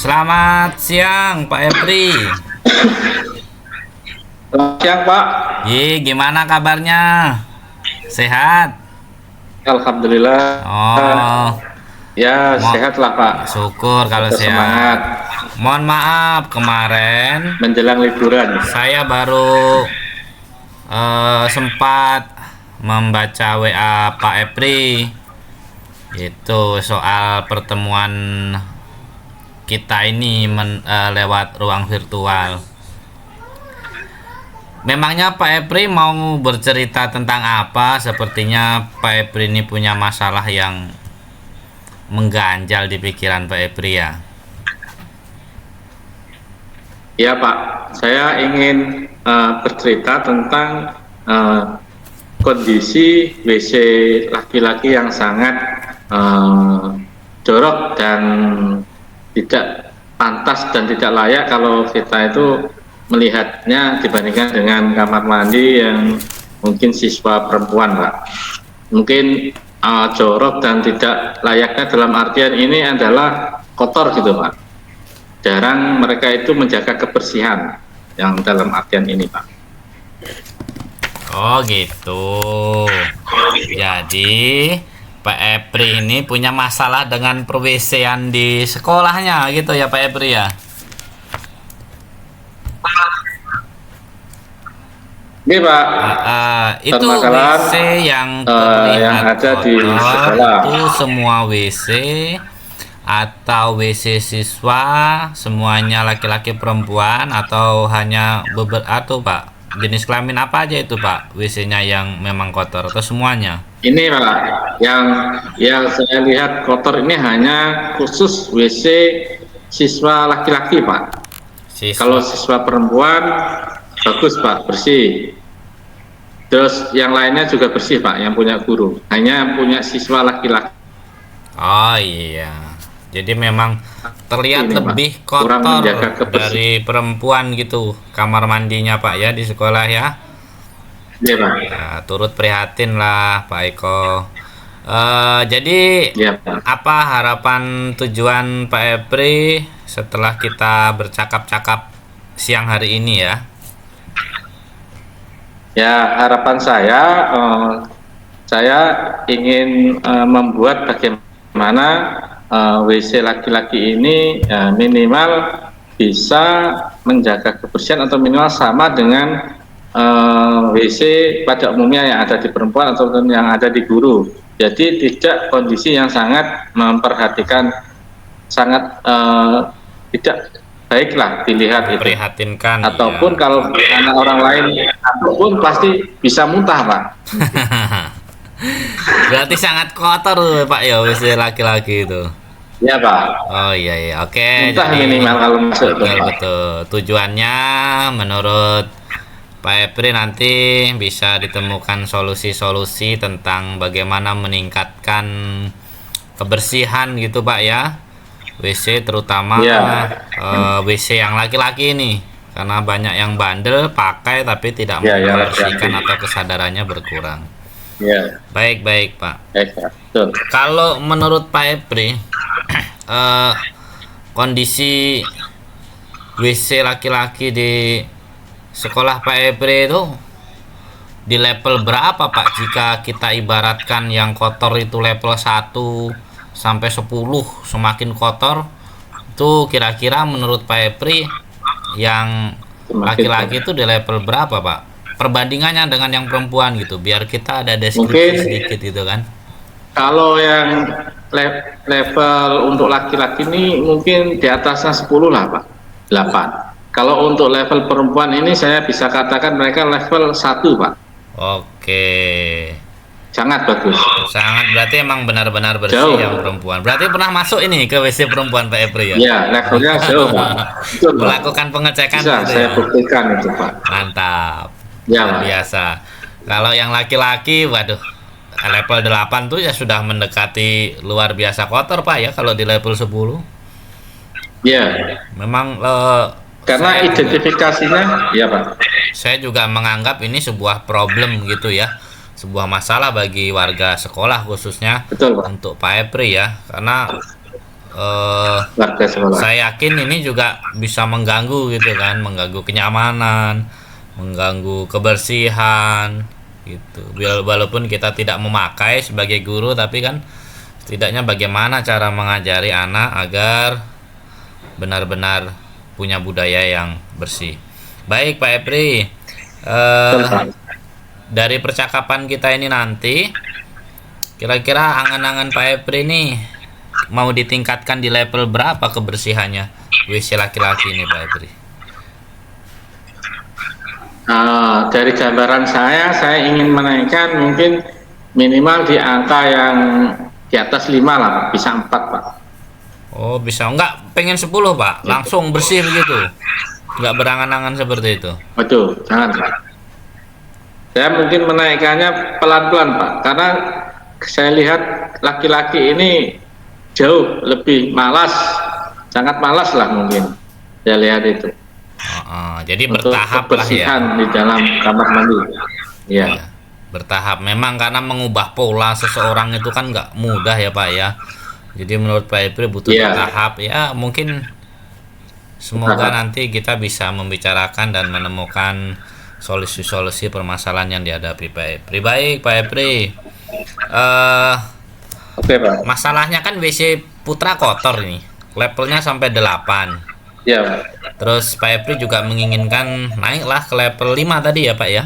Selamat siang Pak Epri. Selamat siang, Pak. Gimana kabarnya? Sehat? Alhamdulillah. Oh, Ya, mo sehat lah, Pak. syukur kalau Tetap sehat. semangat Mohon maaf kemarin menjelang liburan. saya baru sempat membaca WA Pak Epri. Itu soal pertemuan kita ini lewat ruang virtual. Memangnya Pak Epri mau bercerita tentang apa? Sepertinya Pak Epri ini punya masalah yang mengganjal di pikiran Pak Epri ya. Ya, Pak. Saya ingin bercerita tentang kondisi WC laki-laki yang sangat jorok dan tidak pantas dan tidak layak kalau kita itu melihatnya dibandingkan dengan kamar mandi yang mungkin siswa perempuan, Pak. Mungkin jorok dan tidak layaknya dalam artian ini adalah kotor gitu, Pak. Jarang mereka itu menjaga kebersihan yang dalam artian ini, Pak. Oh gitu. Jadi Pak Epri ini punya masalah dengan per-WC-an di sekolahnya gitu ya Pak Epri ya. Ini, Pak, Itu permasalahan WC yang yang terlihat ada di kotor sekolah. itu semua WC atau WC siswa semuanya laki-laki perempuan atau hanya atau Pak jenis kelamin apa aja itu Pak WC-nya yang memang kotor atau semuanya? Ini, Pak, yang saya lihat kotor ini hanya khusus WC siswa laki-laki, Pak. Kalau siswa perempuan bagus, Pak, bersih. Terus yang lainnya juga bersih, Pak, yang punya guru. Hanya punya siswa laki-laki. Oh iya. Jadi memang terlihat Ini, lebih Pak, kurang kotor menjaga kebersihan. dari perempuan gitu kamar mandinya Pak ya di sekolah ya. Iya, Pak. Ya, turut prihatin lah Pak Eko. Jadi Iya, Pak. apa harapan tujuan Pak Epri setelah kita bercakap-cakap siang hari ini ya? Ya, harapan saya ingin membuat bagaimana WC laki-laki ini minimal bisa menjaga kebersihan atau minimal sama dengan WC pada umumnya yang ada di perempuan atau yang ada di guru. Jadi tidak kondisi yang sangat memperhatikan, sangat tidak baiklah dilihat itu. Prihatinkan. Ataupun Iya. kalau anak orang lain ataupun pasti bisa muntah, Pak. Berarti sangat kotor tuh, Pak ya WC laki-laki itu. Ya, Pak. Oh iya iya oke. Muntah Jadi minimal kalau masuk itu, betul Pak. betul tujuannya menurut Pak Epri nanti bisa ditemukan solusi-solusi tentang bagaimana meningkatkan kebersihan gitu Pak ya WC terutama Ya. WC yang laki-laki ini karena banyak yang bandel pakai tapi tidak Ya, ya, membersihkan laki-laki. atau kesadarannya berkurang. Ya, Baik baik Pak. baik, Pak. Betul. Kalau menurut Pak Epri kondisi WC laki-laki di sekolah Pak Epri itu di level berapa Pak jika kita ibaratkan yang kotor itu level 1 sampai 10 semakin kotor itu kira-kira menurut Pak Epri yang laki-laki itu di level berapa Pak perbandingannya dengan yang perempuan gitu biar kita ada deskripsi Mungkin sedikit gitu kan. kalau yang level untuk laki-laki ini mungkin di atasnya 10 lah, Pak. 8. Kalau untuk level perempuan ini saya bisa katakan mereka level 1, Pak. Oke. Sangat bagus. Sangat berarti emang benar-benar bersih Jauh. yang perempuan. Berarti pernah masuk ini ke WC perempuan Pak Epri ya? Ya, levelnya jauh, Pak. Betul, Pak. Melakukan pengecekan Bisa gitu saya ya? buktikan itu, Pak. Mantap. Ya, Luar Pak. biasa. Kalau yang laki-laki, waduh, level 8 tuh ya sudah mendekati luar biasa kotor Pak ya kalau di level 10. Ya, Memang karena saya juga- identifikasinya, ya, Pak. saya juga menganggap ini sebuah problem gitu ya, sebuah masalah bagi warga sekolah khususnya Betul, Pak. untuk Pak Epri ya, karena warga sekolah. saya yakin ini juga bisa mengganggu gitu kan, mengganggu kenyamanan, mengganggu kebersihan gitu. Walaupun kita tidak memakai sebagai guru, tapi kan setidaknya bagaimana cara mengajari anak agar benar-benar punya budaya yang bersih. Baik Pak Epri, Betul, Pak. dari percakapan kita ini nanti, kira-kira angan-angan Pak Epri ini mau ditingkatkan di level berapa kebersihannya WC laki-laki ini Pak Epri? Dari gambaran saya ingin menaikkan mungkin minimal di angka yang di atas 5 lah, Pak. Bisa 4, Pak. Oh bisa, enggak pengen 10 Pak, langsung bersih begitu, enggak berangan-angan seperti itu. Betul, jangan, Pak. Saya mungkin menaikkannya pelan-pelan, Pak, karena saya lihat laki-laki ini jauh lebih malas, sangat malas lah mungkin. Saya lihat itu. Jadi Untuk bertahap lah ya. kebersihan di dalam kamar mandi. Ya, Ya, bertahap. Memang karena mengubah pola seseorang itu kan nggak mudah ya Pak ya. Jadi menurut Pak Epri butuh Iya. bertahap. Ya mungkin semoga Bertahap. nanti kita bisa membicarakan dan menemukan solusi-solusi permasalahan yang dihadapi Pak Epri. Baik Pak Epri. Oke, Pak. Masalahnya kan WC Putra kotor ini. Levelnya sampai 8. Ya, Pak. Terus Pak Epri juga menginginkan naiklah ke level 5 tadi ya Pak ya.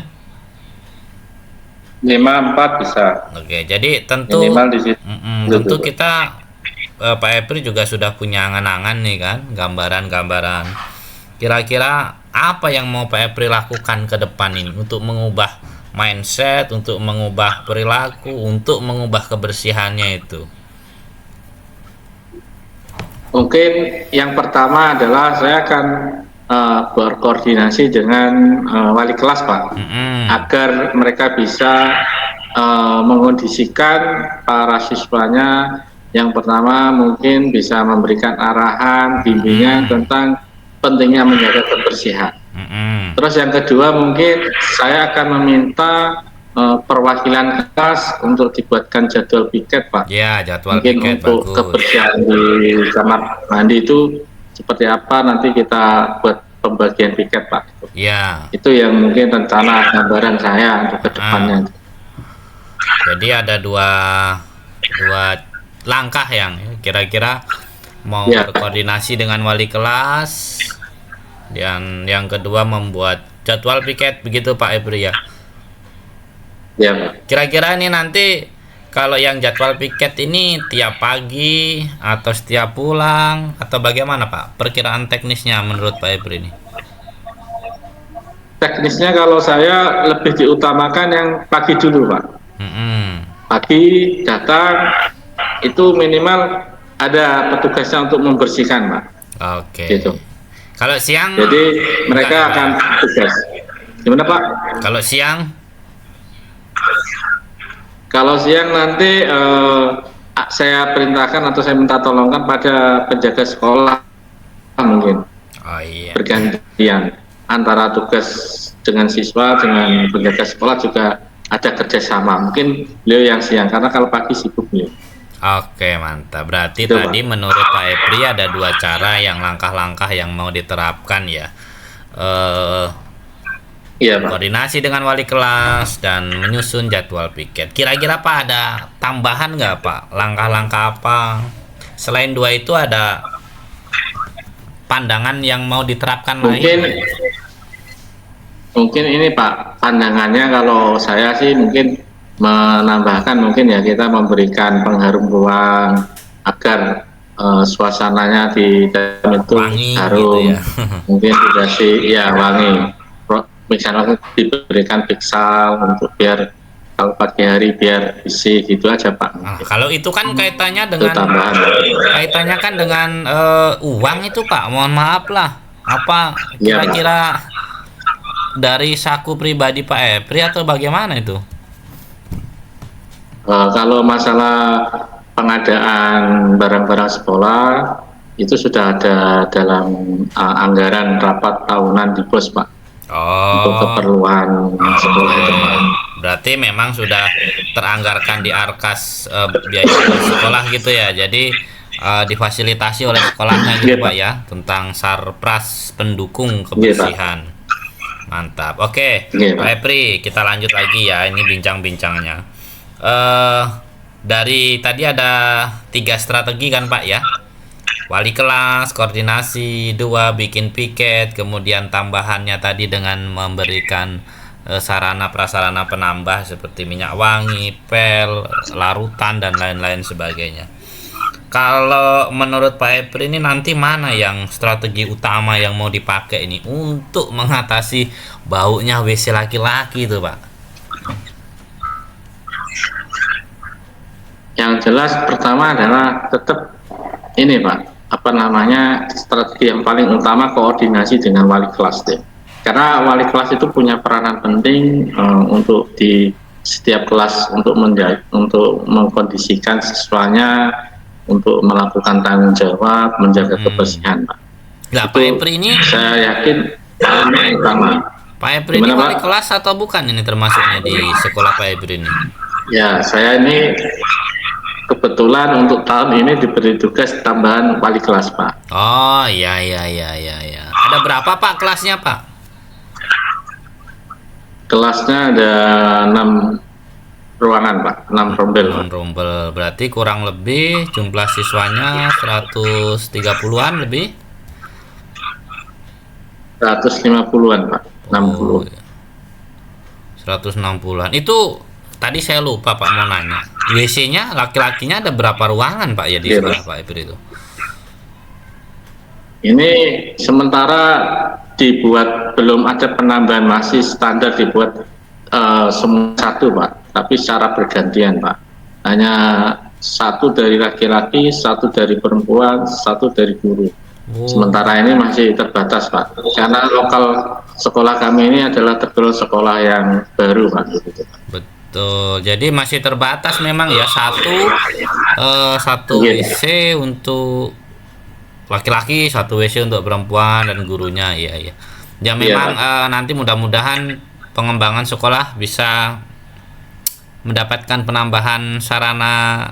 5, 4 bisa. Oke, jadi tentu Minimal di situ. tentu kita Pak Epri juga sudah punya angan-angan nih kan, gambaran-gambaran. Kira-kira apa yang mau Pak Epri lakukan ke depan ini untuk mengubah mindset, untuk mengubah perilaku, untuk mengubah kebersihannya itu? Mungkin yang pertama adalah saya akan berkoordinasi dengan wali kelas, Pak, agar mereka bisa mengondisikan para siswanya. Yang pertama mungkin bisa memberikan arahan, bimbingan tentang pentingnya menjaga kebersihan. Terus yang kedua mungkin saya akan meminta perwakilan kelas untuk dibuatkan jadwal piket, Pak. Ya, jadwal Mungkin piket untuk bagus. kebersihan di kamar mandi itu seperti apa nanti kita buat pembagian piket, Pak. Ya, Itu yang mungkin rencana gambaran saya untuk kedepannya. jadi ada dua langkah yang kira-kira mau Ya. berkoordinasi dengan wali kelas, dan yang kedua membuat jadwal piket begitu Pak Epri ya. Ya, Pak. Kira-kira ini nanti kalau yang jadwal piket ini tiap pagi atau setiap pulang atau bagaimana Pak? Perkiraan teknisnya menurut Pak Epri ini. Teknisnya kalau saya lebih diutamakan yang pagi dulu, Pak. Pagi datang itu minimal ada petugasnya untuk membersihkan, Pak. Oke. Gitu. Kalau siang? Jadi mereka enggak. akan tugas. Gimana, Pak? Kalau siang? Kalau siang nanti saya perintahkan atau saya minta tolongkan pada penjaga sekolah mungkin Oh iya. bergantian antara tugas dengan siswa dengan penjaga sekolah juga ada kerjasama. Mungkin beliau yang siang karena kalau pagi sibuk beliau. Oke, mantap. Berarti Itu, tadi Pak. menurut Pak Epri ada dua cara yang langkah-langkah yang mau diterapkan ya. Iya, Pak. Koordinasi dengan wali kelas dan menyusun jadwal piket. Kira-kira Pak ada tambahan nggak Pak? Langkah-langkah apa? Selain dua itu ada pandangan yang mau diterapkan Mungkin lain? mungkin ini Pak pandangannya kalau saya sih mungkin menambahkan mungkin ya kita memberikan pengharum ruang agar suasananya di dalam itu Wangi harum, gitu ya. mungkin juga sih ya wangi. Misalnya diberikan piksal untuk biar kalau pagi hari biar bersih gitu aja, Pak. Nah, kalau itu kan kaitannya Itu dengan tambahan. uang itu Pak. Mohon maaf lah. Apa Iya, Pak. kira-kira dari saku pribadi Pak Epri atau bagaimana itu? Kalau masalah pengadaan barang-barang sekolah itu sudah ada dalam anggaran rapat tahunan di pos, Pak, untuk Oh, keperluan sekolah itu, Pak. berarti memang sudah teranggarkan di arkas biaya sekolah gitu ya. Jadi difasilitasi oleh sekolahnya gitu Iya, Pak Pak. ya, tentang sarpras pendukung Iya, Pak. kebersihan. Mantap. Oke, Iya, Pak Pak. Epri, kita lanjut lagi ya. Ini bincang-bincangnya. eh dari tadi ada 3 strategi kan Pak ya? Wali kelas, koordinasi, dua bikin piket, kemudian tambahannya tadi dengan memberikan sarana prasarana penambah seperti minyak wangi, pel, larutan dan lain-lain sebagainya. Kalau menurut Pak Epri ini nanti mana yang strategi utama yang mau dipakai ini untuk mengatasi baunya WC laki-laki itu Pak? Yang jelas pertama adalah tetap ini, Pak, apa namanya, strategi yang paling utama koordinasi dengan wali kelas deh. Karena wali kelas itu punya peranan penting untuk di setiap kelas untuk untuk mengkondisikan siswanya untuk melakukan tanggung jawab menjaga kebersihan, Pak. Nah, Itu Pak Epri ini, saya yakin hal yang utama. Pak Epri ini Gimana, wali Pak? kelas atau bukan ini termasuknya di sekolah Pak Epri ini? Ya, saya ini kebetulan untuk tahun ini diberi tugas tambahan wali kelas, Pak. Oh, iya iya iya iya iya. Ada berapa Pak kelasnya Pak? Kelasnya ada 6 ruangan, Pak, 6 rombel, Pak. Rombel berarti kurang lebih jumlah siswanya 130-an lebih. 150-an, Pak. Oh, 60. 160-an. Itu tadi saya lupa Pak mau nanya. WC-nya laki-lakinya ada berapa ruangan Pak ya di Iya, sekolah Pak. Pak Epri itu? Ini sementara dibuat, belum ada penambahan, masih standar dibuat semua satu, Pak. Tapi secara bergantian, Pak. Hanya satu dari laki-laki, satu dari perempuan, satu dari guru. Oh, Sementara ini masih terbatas, Pak. Karena lokal sekolah kami ini adalah tergolong sekolah yang baru, Pak. Gitu, Pak. betul. Jadi masih terbatas memang ya satu Iya. WC untuk laki-laki, satu WC untuk perempuan dan gurunya. Iya iya. Ya Iya, memang Pak. nanti mudah-mudahan pengembangan sekolah bisa mendapatkan penambahan sarana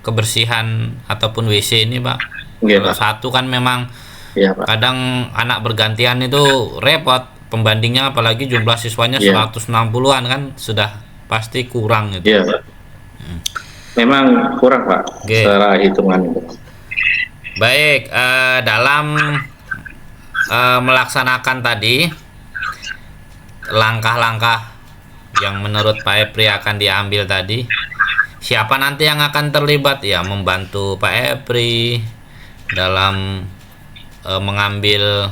kebersihan ataupun WC ini Pak. Iya, Kalau Pak. satu kan memang Iya, Pak. kadang anak bergantian itu repot pembandingnya, apalagi jumlah siswanya Iya. 160-an kan sudah pasti kurang gitu. Iya, Pak. Memang kurang, Pak, Oke. secara hitungan itu. Baik, dalam melaksanakan tadi langkah-langkah yang menurut Pak Epri akan diambil tadi, siapa nanti yang akan terlibat ya membantu Pak Epri dalam mengambil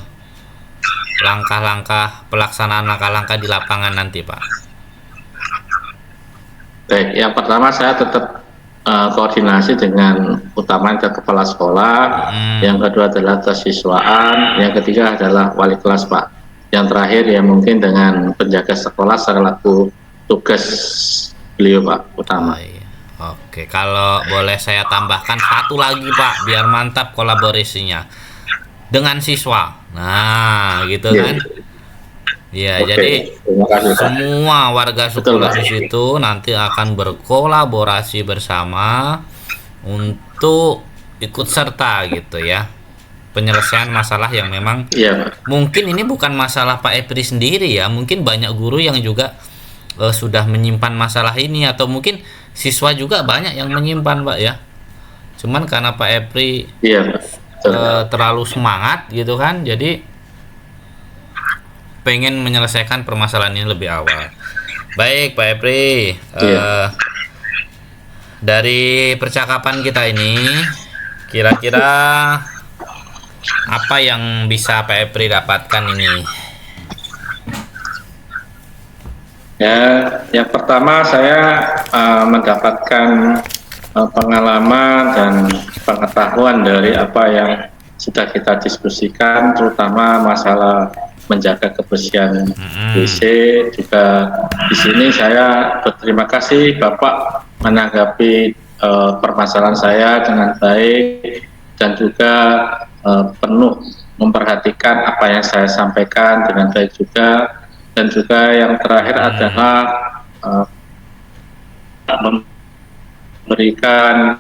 langkah-langkah pelaksanaan langkah-langkah di lapangan nanti Pak? Baik, yang pertama saya tetap koordinasi dengan utamanya ke kepala sekolah, yang kedua adalah kesiswaan, yang ketiga adalah wali kelas, Pak. Yang terakhir ya mungkin dengan penjaga sekolah selaku tugas beliau, Pak, utama. Oh, iya. Oke, kalau boleh saya tambahkan satu lagi Pak, biar mantap kolaborasinya dengan siswa. Nah, gitu Iya. kan? Ya, Oke, jadi terima kasih, Pak. semua warga Betul, sekolah Pak. di situ nanti akan berkolaborasi bersama untuk ikut serta gitu ya. Penyelesaian masalah yang memang Iya, Pak. mungkin ini bukan masalah Pak Epri sendiri ya, mungkin banyak guru yang juga sudah menyimpan masalah ini, atau mungkin siswa juga banyak yang menyimpan Pak ya. Cuman karena Pak Epri Iya, Pak. Betul. terlalu semangat gitu kan, jadi pengen menyelesaikan permasalahan ini lebih awal. Baik Pak Epri, Iya. dari percakapan kita ini kira-kira apa yang bisa Pak Epri dapatkan ini? Ya, yang pertama saya mendapatkan pengalaman dan pengetahuan dari apa yang sudah kita diskusikan, terutama masalah menjaga kebersihan WC. Juga di sini saya berterima kasih Bapak menanggapi permasalahan saya dengan baik dan juga penuh memperhatikan apa yang saya sampaikan dengan baik juga. Dan juga yang terakhir adalah memberikan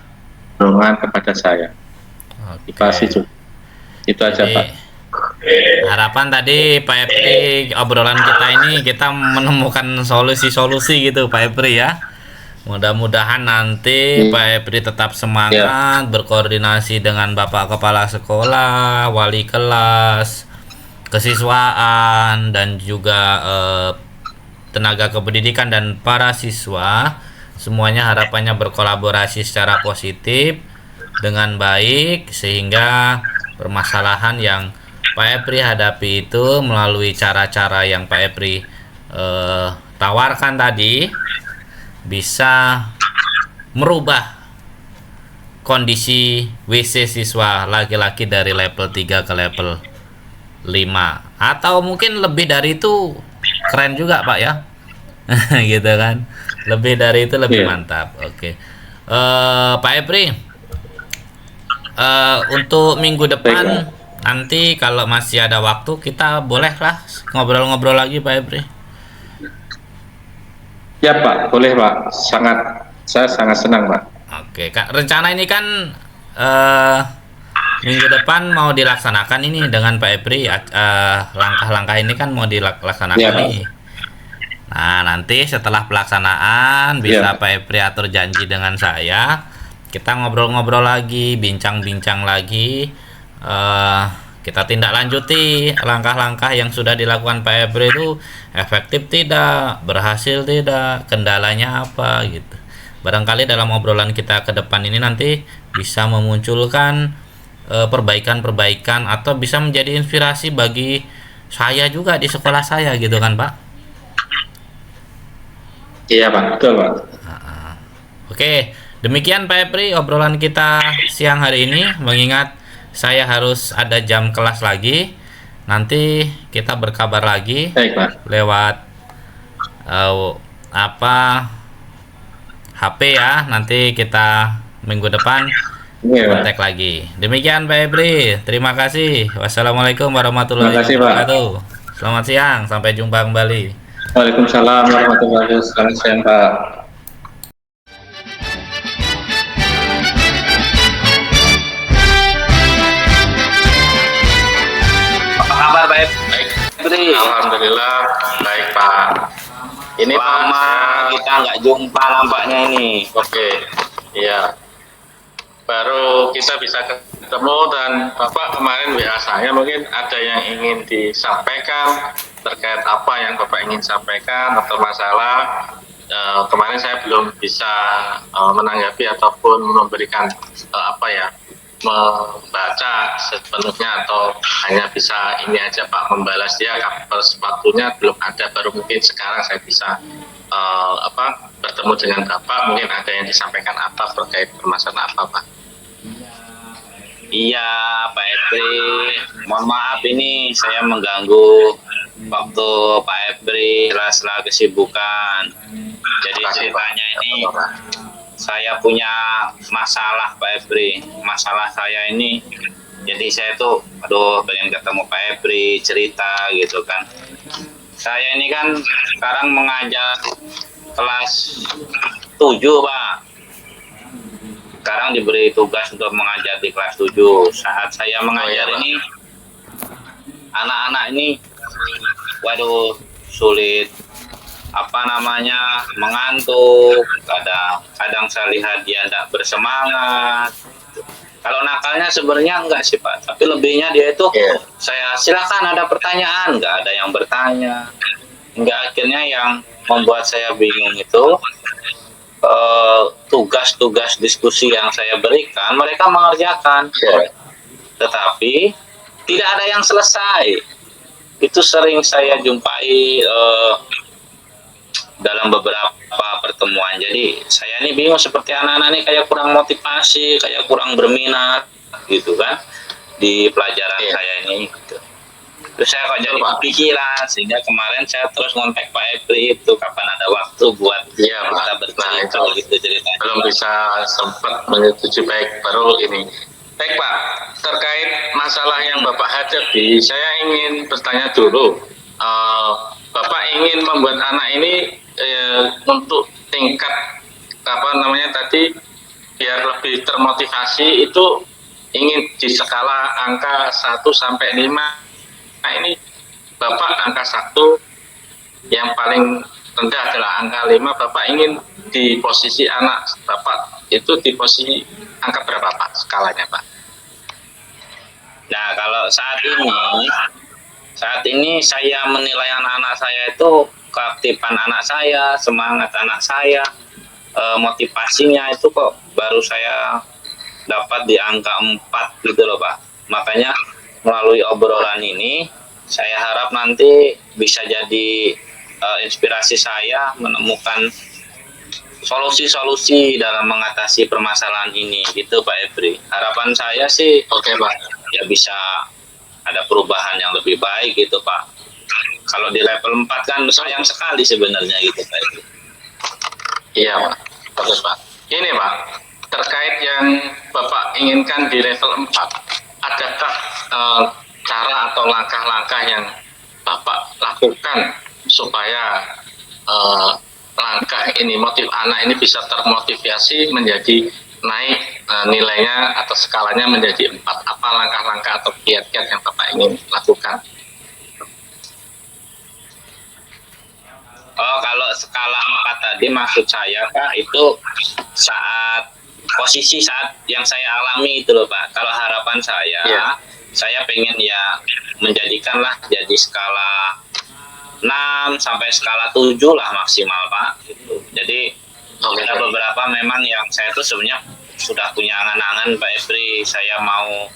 dorongan kepada saya. motivasi Oke. juga. Itu aja Jadi Pak. harapan tadi Pak Epri, obrolan kita ini kita menemukan solusi-solusi gitu Pak Epri ya. Mudah-mudahan nanti Iya. Pak Epri tetap semangat berkoordinasi dengan Bapak Kepala Sekolah, wali kelas, kesiswaan dan juga tenaga kependidikan dan para siswa. Semuanya harapannya berkolaborasi secara positif dengan baik sehingga permasalahan yang Pak Epri hadapi itu melalui cara-cara yang Pak Epri tawarkan tadi bisa merubah kondisi WC siswa laki-laki dari level 3 ke level 5 atau mungkin lebih dari itu, keren juga Pak ya. Gitu kan, lebih dari itu lebih Iya. mantap. Oke. Pak Epri, untuk minggu Baik, depan Pak. nanti kalau masih ada waktu kita bolehlah ngobrol-ngobrol lagi Pak Epri. Ya Pak, boleh Pak. Saya sangat senang Pak. Oke Kak, rencana ini kan eh, minggu depan mau dilaksanakan ini dengan Pak Epri. Langkah-langkah ini kan mau Iya dilaksanakan Pak. nih. Nah, nanti setelah pelaksanaan Iya bisa Pak. Pak Epri atur janji dengan saya. Kita ngobrol-ngobrol lagi, bincang-bincang lagi. eh kita tindak lanjuti langkah-langkah yang sudah dilakukan Pak Epri itu efektif tidak, berhasil tidak, kendalanya apa gitu. Barangkali dalam obrolan kita ke depan ini nanti bisa memunculkan perbaikan-perbaikan atau bisa menjadi inspirasi bagi saya juga di sekolah saya gitu kan Pak. Iya Pak, betul Pak. Oke, demikian Pak Epri obrolan kita siang hari ini. Mengingat saya harus ada jam kelas lagi, nanti kita berkabar lagi Baik Pak. lewat eh, apa HP ya. Nanti kita minggu depan Iya Pak. kontak lagi. Demikian Pak Epri, terima kasih. Wassalamualaikum warahmatullahi Terima kasih, Pak. wabarakatuh. Selamat siang, sampai jumpa kembali. Waalaikumsalam warahmatullahi wabarakatuh. Selamat siang Pak. Apa kabar Pak Epri? Alhamdulillah baik Pak. Ini Pak, Lama kita nggak jumpa nampaknya ini. Oke, iya. Baru kita bisa ketemu dan Bapak kemarin WA saya mungkin ada yang ingin disampaikan terkait apa yang Bapak ingin sampaikan atau masalah. Kemarin saya belum bisa menanggapi ataupun memberikan membaca sepenuhnya atau hanya bisa ini aja Pak membalas dia kabar sepatunya belum ada, baru mungkin sekarang saya bisa bertemu dengan Bapak, mungkin ada yang disampaikan apa terkait permasalahan apa Pak. Iya Pak Epri, mohon maaf ini saya mengganggu waktu Pak Epri sela-sela kesibukan. Jadi ceritanya ini saya punya masalah Pak Epri. Masalah saya ini, jadi saya tuh pengen ketemu Pak Epri, cerita gitu kan. Saya ini kan sekarang mengajar kelas 7 Pak. Sekarang diberi tugas untuk mengajar di kelas 7. Saat saya mengajar ini, anak-anak ini waduh sulit mengantuk, kadang saya lihat dia tidak bersemangat. Kalau nakalnya sebenarnya enggak sih Pak, tapi lebihnya dia itu saya silakan ada pertanyaan, nggak ada yang bertanya. Hingga akhirnya yang membuat saya bingung itu tugas-tugas diskusi yang saya berikan mereka mengerjakan, tetapi tidak ada yang selesai. Itu sering saya jumpai dalam beberapa pertemuan. Jadi saya ini bingung, seperti anak-anak ini kayak kurang motivasi, kayak kurang berminat gitu kan di pelajaran saya ini gitu. Terus saya kok jadi kepikiran, sehingga kemarin saya terus ngontak Pak Epri itu kapan ada waktu buat kita bercerita gitu ceritanya. Belum bisa sempat menyetujui baik, baru ini. Baik Pak, terkait masalah yang Bapak hadapi, saya ingin bertanya dulu. Bapak ingin membuat anak ini untuk tingkat biar lebih termotivasi itu ingin di skala angka 1 sampai 5. Nah, ini Bapak angka 1, yang paling rendah adalah angka 5. Bapak ingin di posisi anak Bapak itu di posisi angka berapa Pak skalanya Pak? Nah, kalau saat ini saya menilai anak-anak saya itu keaktifan anak saya, semangat anak saya, motivasinya itu kok baru saya dapat di angka 4 gitu loh Pak. Makanya melalui obrolan ini saya harap nanti bisa jadi inspirasi saya menemukan solusi-solusi dalam mengatasi permasalahan ini gitu Pak Ebri. Harapan saya sih Oke Pak. ya bisa ada perubahan yang lebih baik gitu Pak. Kalau di level 4 kan sayang sekali sebenarnya gitu Pak Ebri. Iya Pak, bagus Pak. Ini Pak, terkait yang Bapak inginkan di level 4, adakah cara atau langkah-langkah yang Bapak lakukan supaya langkah ini, motif anak ini bisa termotivasi menjadi naik nilainya atau skalanya menjadi 4? Apa langkah-langkah atau kiat-kiat yang Bapak ingin lakukan? Oh, kalau skala 4 tadi maksud saya Pak itu posisi saat yang saya alami itu loh Pak. Kalau harapan saya pengen ya menjadikanlah jadi skala 6 sampai skala 7 lah maksimal Pak gitu. Jadi ada beberapa memang yang saya tuh sebenarnya sudah punya angan-angan Pak Ebri, saya mau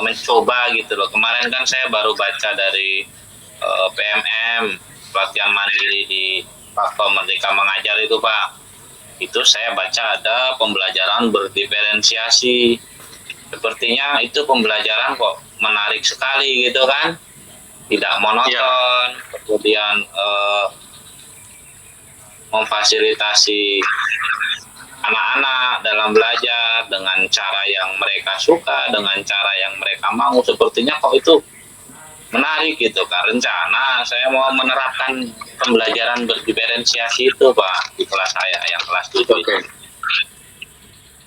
mencoba gitu loh. Kemarin kan saya baru baca dari PMM, pelatihan mandiri di platform Merdeka Mengajar itu Pak. Itu saya baca ada pembelajaran berdiferensiasi. Sepertinya itu pembelajaran kok menarik sekali gitu kan, tidak monoton. Kemudian memfasilitasi anak-anak dalam belajar dengan cara yang mereka suka, dengan cara yang mereka mau. Sepertinya kok itu menarik gitu kan. Rencana saya mau menerapkan pembelajaran berdiferensiasi itu Pak di kelas saya yang kelas 7. Oke.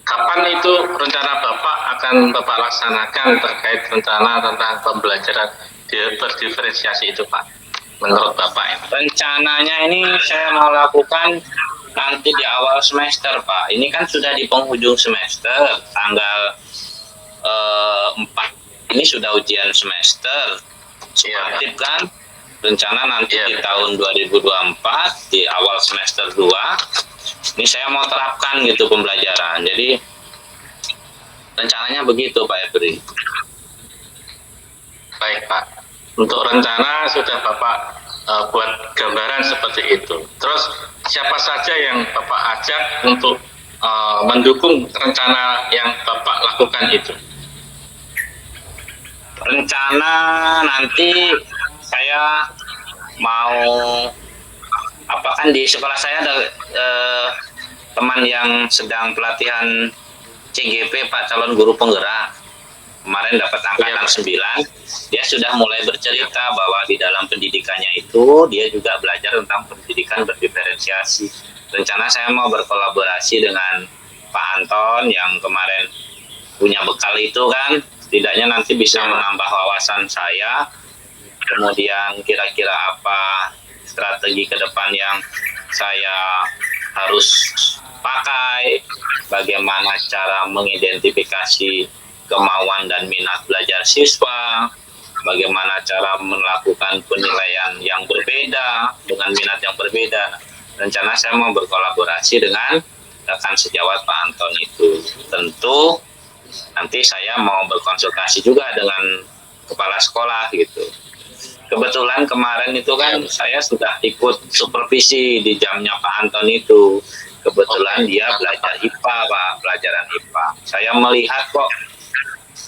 Kapan itu rencana Bapak akan Bapak laksanakan terkait rencana tentang pembelajaran berdiferensiasi itu Pak? Menurut Bapak ini? Rencananya ini saya mau lakukan nanti di awal semester Pak. Ini kan sudah di penghujung semester, tanggal 4 ini sudah ujian semester. Aktif kan, rencana nanti di tahun 2024 di awal semester 2 ini saya mau terapkan gitu pembelajaran. Jadi rencananya begitu Pak Ebri. Baik Pak, untuk rencana sudah Bapak buat gambaran seperti itu. Terus siapa saja yang Bapak ajak untuk mendukung rencana yang Bapak lakukan itu? Rencana nanti saya mau kan di sekolah saya ada teman yang sedang pelatihan CGP Pak, calon guru penggerak. Kemarin dapat angkatan 9. Dia sudah mulai bercerita bahwa di dalam pendidikannya itu dia juga belajar tentang pendidikan berdiferensiasi. Rencana saya mau berkolaborasi dengan Pak Anton yang kemarin punya bekal itu kan, setidaknya nanti bisa menambah wawasan saya. Kemudian kira-kira apa strategi ke depan yang saya harus pakai, bagaimana cara mengidentifikasi kemauan dan minat belajar siswa, bagaimana cara melakukan penilaian yang berbeda dengan minat yang berbeda. Rencana saya mau berkolaborasi dengan rekan sejawat Pak Anton itu. Tentu nanti saya mau berkonsultasi juga dengan kepala sekolah gitu. Kebetulan kemarin itu kan saya sudah ikut supervisi di jamnya Pak Anton itu. Kebetulan dia belajar IPA Pak, pelajaran IPA. Saya melihat kok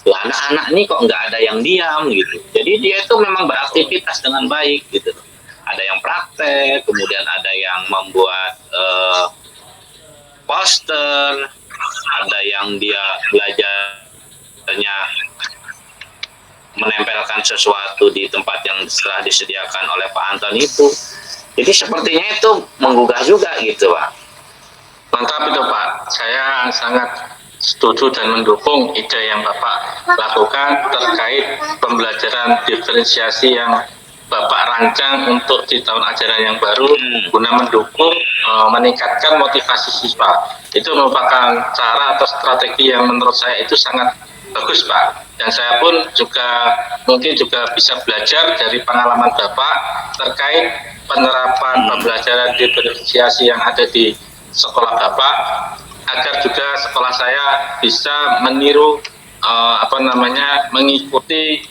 anak-anak ini kok nggak ada yang diam gitu. Jadi dia itu memang beraktivitas dengan baik gitu. Ada yang praktek, kemudian ada yang membuat poster, ada yang dia belajarnya menempelkan sesuatu di tempat yang setelah disediakan oleh Pak Anton itu. Jadi sepertinya itu menggugah juga gitu Pak. Mantap itu Pak, saya sangat setuju dan mendukung ide yang Bapak lakukan terkait pembelajaran diferensiasi yang Bapak rancang untuk di tahun ajaran yang baru guna mendukung meningkatkan motivasi siswa. Itu merupakan cara atau strategi yang menurut saya itu sangat bagus, Pak. Dan saya pun juga mungkin juga bisa belajar dari pengalaman Bapak terkait penerapan pembelajaran diferensiasi yang ada di sekolah Bapak, agar juga sekolah saya bisa meniru mengikuti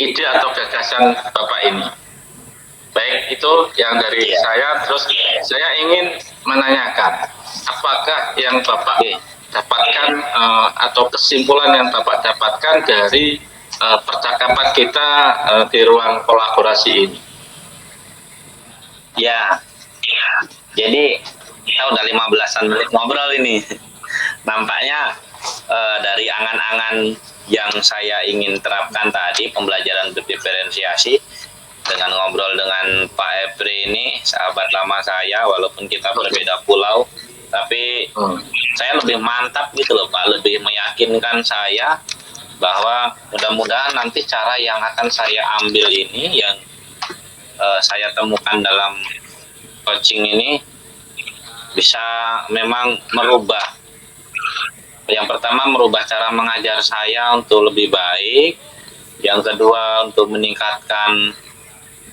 ide atau gagasan Bapak ini. Baik, itu yang dari saya. Terus saya ingin menanyakan, apakah yang Bapak dapatkan atau kesimpulan yang Bapak dapatkan dari percakapan kita di ruang kolaborasi ini? Ya, jadi kita udah 15-an menit ngobrol ini. Nampaknya dari angan-angan yang saya ingin terapkan tadi, pembelajaran berdiferensiasi, dengan ngobrol dengan Pak Epri ini, sahabat lama saya, walaupun kita berbeda pulau, tapi saya lebih mantap gitu loh Pak, lebih meyakinkan saya bahwa mudah-mudahan nanti cara yang akan saya ambil ini, yang saya temukan dalam coaching ini, bisa memang merubah. Yang pertama, merubah cara mengajar saya untuk lebih baik. Yang kedua, untuk meningkatkan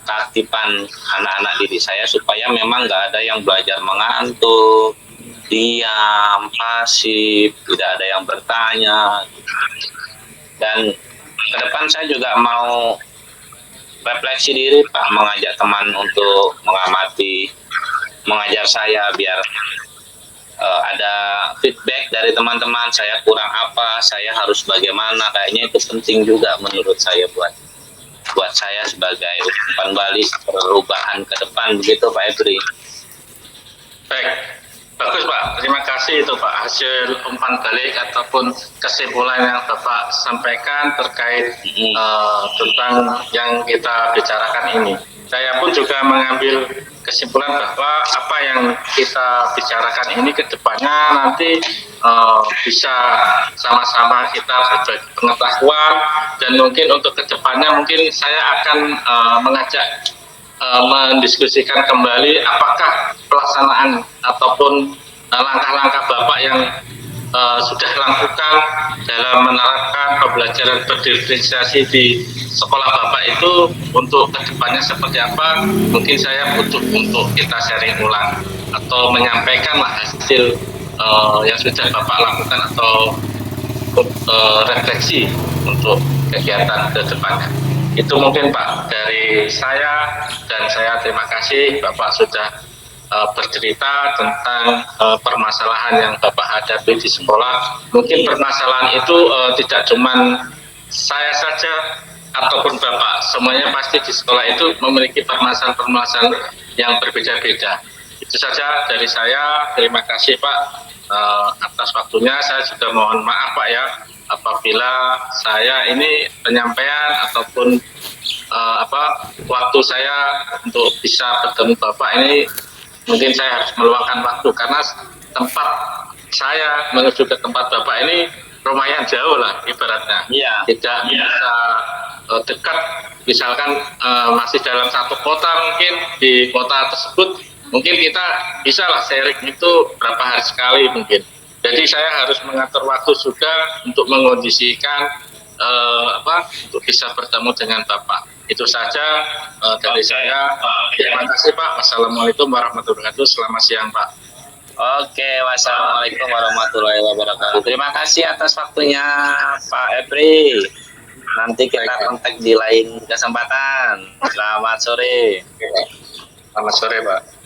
keaktifan anak-anak didik saya, supaya memang nggak ada yang belajar mengantuk, diam, pasif, tidak ada yang bertanya. Dan ke depan saya juga mau refleksi diri Pak, mengajak teman untuk mengamati mengajar saya, biar ada feedback dari teman-teman, saya kurang apa, saya harus bagaimana. Kayaknya itu penting juga menurut saya buat saya sebagai umpan balik perubahan ke depan, begitu Pak Epri. Baik, bagus Pak, terima kasih itu Pak, hasil umpan balik ataupun kesimpulan yang Bapak sampaikan terkait tentang yang kita bicarakan ini. Saya pun juga mengambil kesimpulan bahwa apa yang kita bicarakan ini ke depannya nanti bisa sama-sama kita berbagi pengetahuan, dan mungkin untuk ke depannya mungkin saya akan mengajak mendiskusikan kembali apakah pelaksanaan ataupun langkah-langkah Bapak yang sudah lakukan dalam menerapkan pembelajaran berdiferensiasi di sekolah Bapak itu untuk kedepannya seperti apa. Mungkin saya butuh untuk kita sharing ulang atau menyampaikan hasil yang sudah Bapak lakukan atau refleksi untuk kegiatan kedepannya. Itu mungkin Pak dari saya, dan saya terima kasih Bapak sudah bercerita tentang permasalahan yang Bapak hadapi di sekolah. Mungkin permasalahan itu tidak cuma saya saja ataupun Bapak, semuanya pasti di sekolah itu memiliki permasalahan-permasalahan yang berbeda-beda. Itu saja dari saya. Terima kasih Pak atas waktunya. Saya juga mohon maaf Pak ya, apabila saya ini penyampaian ataupun waktu saya untuk bisa bertemu Bapak ini, mungkin saya harus meluangkan waktu karena tempat saya menuju ke tempat Bapak ini lumayan jauh lah ibaratnya. Tidak bisa dekat, misalkan masih dalam satu kota, mungkin di kota tersebut mungkin kita bisa lah sharing itu berapa hari sekali mungkin. Jadi saya harus mengatur waktu juga untuk mengondisikan untuk bisa bertemu dengan Bapak. Itu saja dari saya. Terima kasih Pak. Wassalamualaikum warahmatullahi wabarakatuh. Selamat siang Pak. Oke, wassalamualaikum warahmatullahi wabarakatuh. Terima kasih atas waktunya Pak Epri. Nanti kita kontak di lain kesempatan. Selamat sore. Selamat sore Pak.